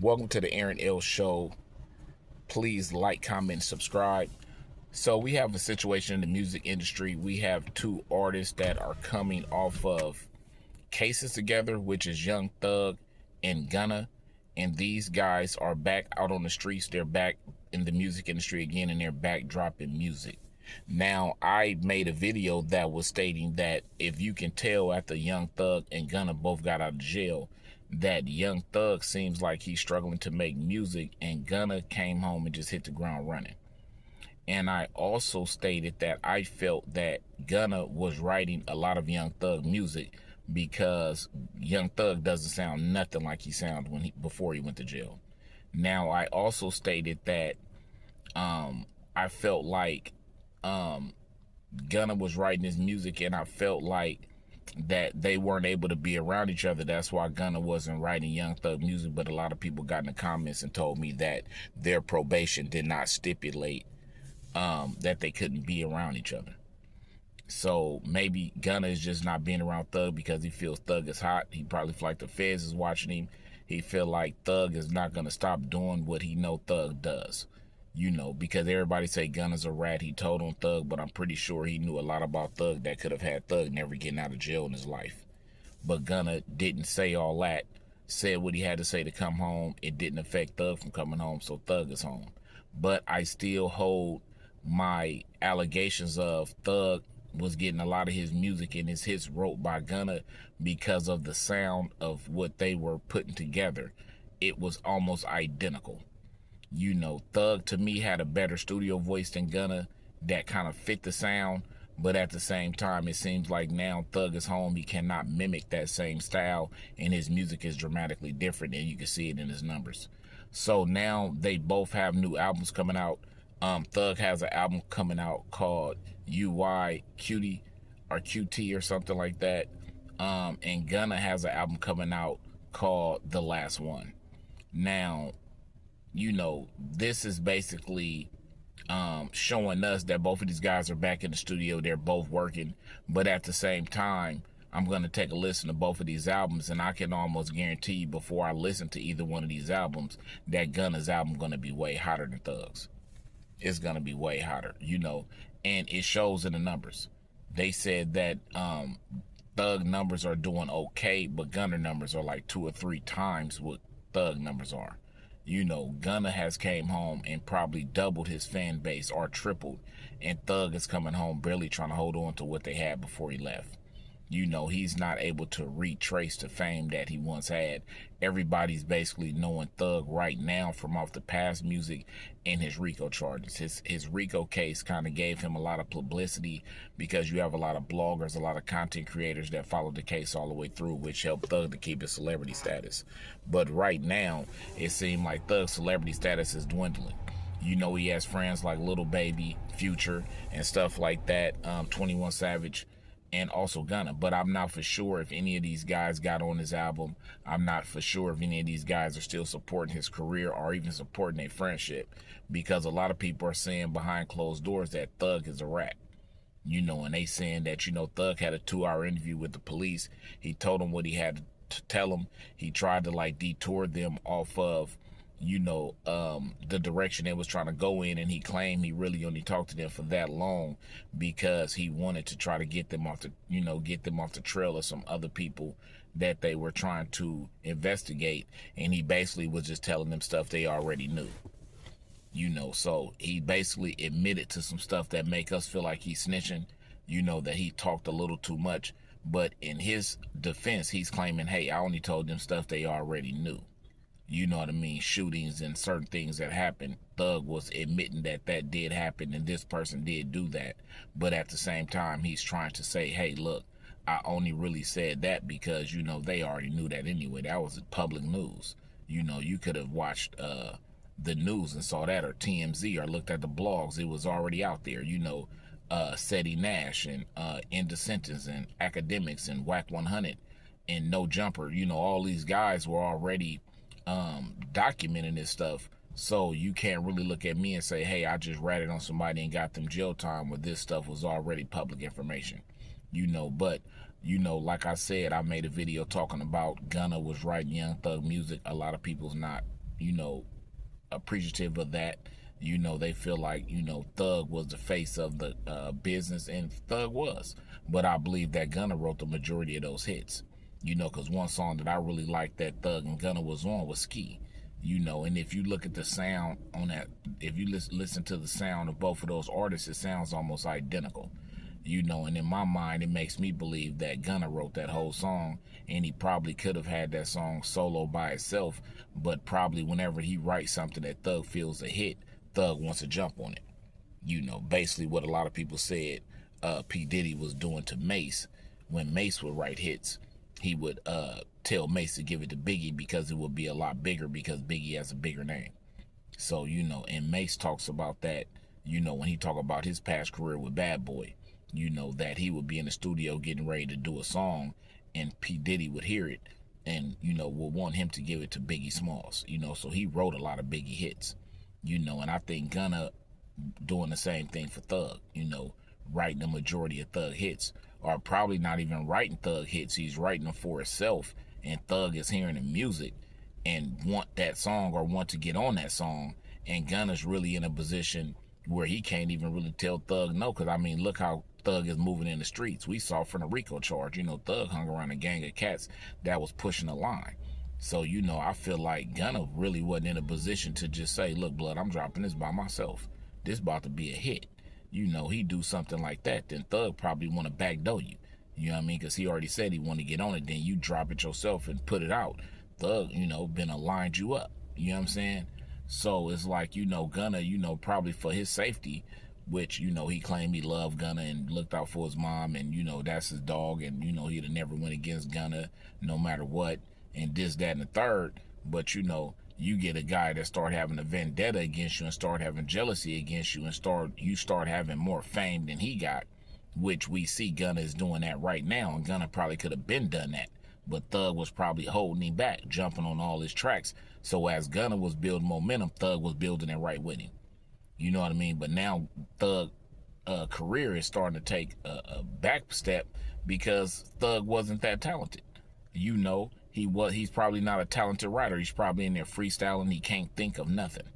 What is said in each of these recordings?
Welcome to the Aaron L Show. Please like, comment, subscribe. So we have a situation in the music industry. We have two artists that are coming off of cases together, which is Young Thug and Gunna. And these guys are back out on the streets. They're back in the music industry again, and they're back dropping music. Now, I made a video that was stating that if you can tell after Young Thug and Gunna both got out of jail, that Young Thug seems like he's struggling to make music, and Gunna came home and just hit the ground running. And I also stated that I felt that Gunna was writing a lot of Young Thug music because Young Thug doesn't sound nothing like he sounded before he went to jail. Now, I also stated that I felt like Gunna was writing his music, and I felt like that they weren't able to be around each other. That's why Gunna wasn't writing Young Thug music. But a lot of people got in the comments and told me that their probation did not stipulate that they couldn't be around each other. So maybe Gunna is just not being around Thug because he feels Thug is hot. He probably feel like the feds is watching him. He feel like Thug is not going to stop doing what he know Thug does. Because everybody say Gunna's a rat. He told on Thug, but I'm pretty sure he knew a lot about Thug that could have had Thug never getting out of jail in his life. But Gunna didn't say all that. Said what he had to say to come home. It didn't affect Thug from coming home, so Thug is home. But I still hold my allegations of Thug was getting a lot of his music and his hits wrote by Gunna because of the sound of what they were putting together. It was almost identical. Thug to me had a better studio voice than Gunna that kind of fit the sound, but at the same time, it seems like now Thug is home. He cannot mimic that same style, and his music is dramatically different, and you can see it in his numbers. So now they both have new albums coming out. Thug has an album coming out called UY Cutie or QT or something like that. And Gunna has an album coming out called The Last One. Now, this is basically showing us that both of these guys are back in the studio. They're both working, but at the same time, I'm going to take a listen to both of these albums, and I can almost guarantee you before I listen to either one of these albums that Gunna's album going to be way hotter than Thug's. It's going to be way hotter, and it shows in the numbers. They said that Thug numbers are doing okay, but Gunna numbers are like 2 or 3 times what Thug numbers are. Gunna has came home and probably doubled his fan base or tripled, and Thug is coming home barely trying to hold on to what they had before he left. He's not able to retrace the fame that he once had. Everybody's basically knowing Thug right now from off the past music and his RICO charges. His RICO case kind of gave him a lot of publicity because you have a lot of bloggers, a lot of content creators that followed the case all the way through, which helped Thug to keep his celebrity status. But right now, it seemed like Thug's celebrity status is dwindling. He has friends like Lil Baby, Future, and stuff like that, 21 Savage, and also Gunna. But I'm not for sure if any of these guys got on his album. I'm not for sure if any of these guys are still supporting his career or even supporting their friendship, because a lot of people are saying behind closed doors that Thug is a rat. And they saying that, Thug had a 2-hour interview with the police. He told them what he had to tell them. He tried to detour them off of the direction they was trying to go in, and he claimed he really only talked to them for that long because he wanted to try to get them off the trail of some other people that they were trying to investigate, and he basically was just telling them stuff they already knew. So he basically admitted to some stuff that make us feel like he's snitching, that he talked a little too much. But in his defense, he's claiming, hey, I only told them stuff they already knew. You know what I mean? Shootings and certain things that happened. Thug was admitting that that did happen and this person did do that. But at the same time, he's trying to say, hey, look, I only really said that because, they already knew that anyway. That was public news. You could have watched the news and saw that, or TMZ, or looked at the blogs. It was already out there. Seti Nash and In the Sentence and Academics and Whack 100 and No Jumper. All these guys were already documenting this stuff. So you can't really look at me and say, hey, I just ratted on somebody and got them jail time, where this stuff was already public information. But like I said, I made a video talking about Gunna was writing Young Thug music. A lot of people's not you know, appreciative of that. You know, they feel like, you know, Thug was the face of the business, and Thug was. But I believe that Gunna wrote the majority of those hits. You know, because one song that I really liked that Thug and Gunna was on was Ski. You know, and if you look at the sound on that, if you listen to the sound of both of those artists, it sounds almost identical. You know, and in my mind, it makes me believe that Gunna wrote that whole song, and he probably could have had that song solo by itself, but probably whenever he writes something that Thug feels a hit, Thug wants to jump on it. You know, basically what a lot of people said P. Diddy was doing to Mace. When Mace would write hits, he would tell Mace to give it to Biggie because it would be a lot bigger because Biggie has a bigger name. So, you know, and Mace talks about that, you know, when he talk about his past career with Bad Boy, you know, that he would be in the studio getting ready to do a song, and P. Diddy would hear it and, you know, would want him to give it to Biggie Smalls, you know, so he wrote a lot of Biggie hits, you know, and I think Gunna doing the same thing for Thug, you know, writing the majority of Thug hits, or probably not even writing Thug hits, he's writing them for himself, and Thug is hearing the music and want that song or want to get on that song, and Gunna's really in a position where he can't even really tell Thug no, because I mean, look how Thug is moving in the streets. We saw from the RICO charge, you know, Thug hung around a gang of cats that was pushing the line. So, you know, I feel like Gunna really wasn't in a position to just say, look, blood, I'm dropping this by myself. This about to be a hit. You know, he do something like that, then Thug probably want to backdoor you. You know what I mean? Because he already said he want to get on it. Then you drop it yourself and put it out. Thug, you know, been aligned you up. You know what I'm saying? So it's like, you know, Gunna, you know, probably for his safety, which, you know, he claimed he loved Gunna and looked out for his mom, and, you know, that's his dog, and, you know, he'd have never went against Gunna no matter what, and this, that, and the third. But, you know, you get a guy that start having a vendetta against you and start having jealousy against you and start having more fame than he got, which we see Gunna is doing that right now, and Gunna probably could have been done that. But Thug was probably holding him back, jumping on all his tracks. So as Gunna was building momentum, Thug was building it right with him. You know what I mean? But now Thug career is starting to take a back step because Thug wasn't that talented. You know, he's probably not a talented writer. He's probably in there freestyling. He can't think of nothing.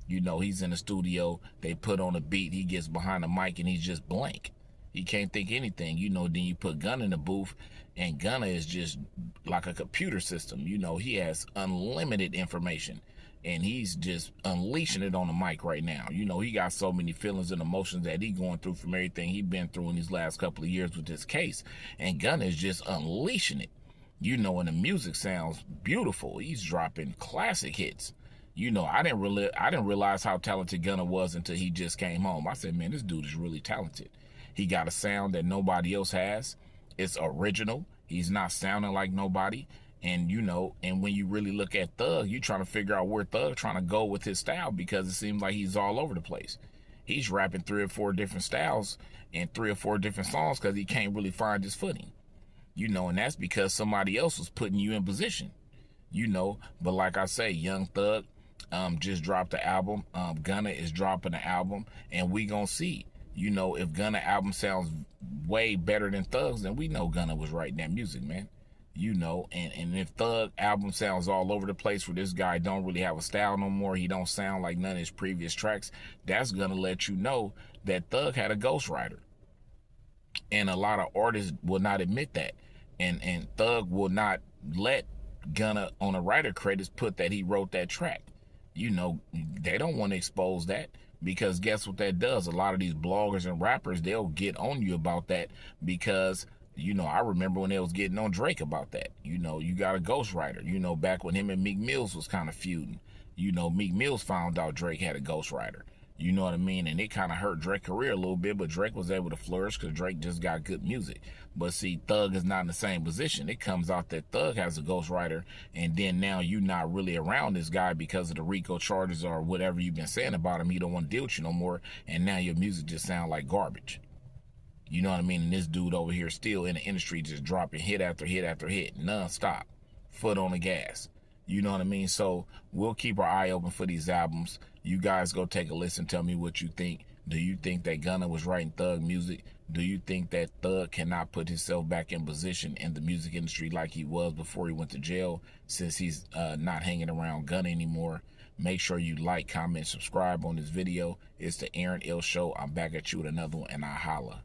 You know, he's in the studio, they put on a beat, he gets behind the mic and he's just blank. He can't think anything. You know, then you put Gunna in the booth, and Gunna is just like a computer system. You know, he has unlimited information, and he's just unleashing it on the mic right now. You know, he got so many feelings and emotions that he going through from everything he been through in these last couple of years with this case, and Gunna is just unleashing it. You know, and the music sounds beautiful. He's dropping classic hits. You know, I didn't realize how talented Gunna was until he just came home. I said, man, this dude is really talented. He got a sound that nobody else has. It's original. He's not sounding like nobody. And, you know, and when you really look at Thug, you trying to figure out where Thug trying to go with his style, because it seems like he's all over the place. He's rapping 3 or 4 different styles in 3 or 4 different songs because he can't really find his footing. You know, and that's because somebody else was putting you in position. You know, but like I say, Young Thug just dropped the album. Gunna is dropping the album, and we gonna see. You know, if Gunna album sounds way better than Thug's, then we know Gunna was writing that music, man. You know, and if Thug album sounds all over the place, where this guy don't really have a style no more, he don't sound like none of his previous tracks, that's gonna let you know that Thug had a ghostwriter. And a lot of artists will not admit that. And Thug will not let Gunna on the writer credits put that he wrote that track. You know, they don't want to expose that, because guess what that does? A lot of these bloggers and rappers, they'll get on you about that, because, you know, I remember when they was getting on Drake about that. You know, you got a ghostwriter. You know, back when him and Meek Mills was kind of feuding. You know, Meek Mills found out Drake had a ghostwriter. You know what I mean? And it kind of hurt Drake's career a little bit, but Drake was able to flourish because Drake just got good music. But see, Thug is not in the same position. It comes out that Thug has a ghostwriter, and then now you not really around this guy because of the RICO charges or whatever you've been saying about him. He don't want to deal with you no more, and now your music just sound like garbage. You know what I mean? And this dude over here still in the industry just dropping hit after hit after hit, non-stop, foot on the gas. You know what I mean? So we'll keep our eye open for these albums. You guys go take a listen. Tell me what you think. Do you think that Gunna was writing thug music? Do you think that Thug cannot put himself back in position in the music industry like he was before he went to jail, since he's not hanging around Gunna anymore? Make sure you like, comment, subscribe on this video. It's the Aaron L Show. I'm back at you with another one, and I holla.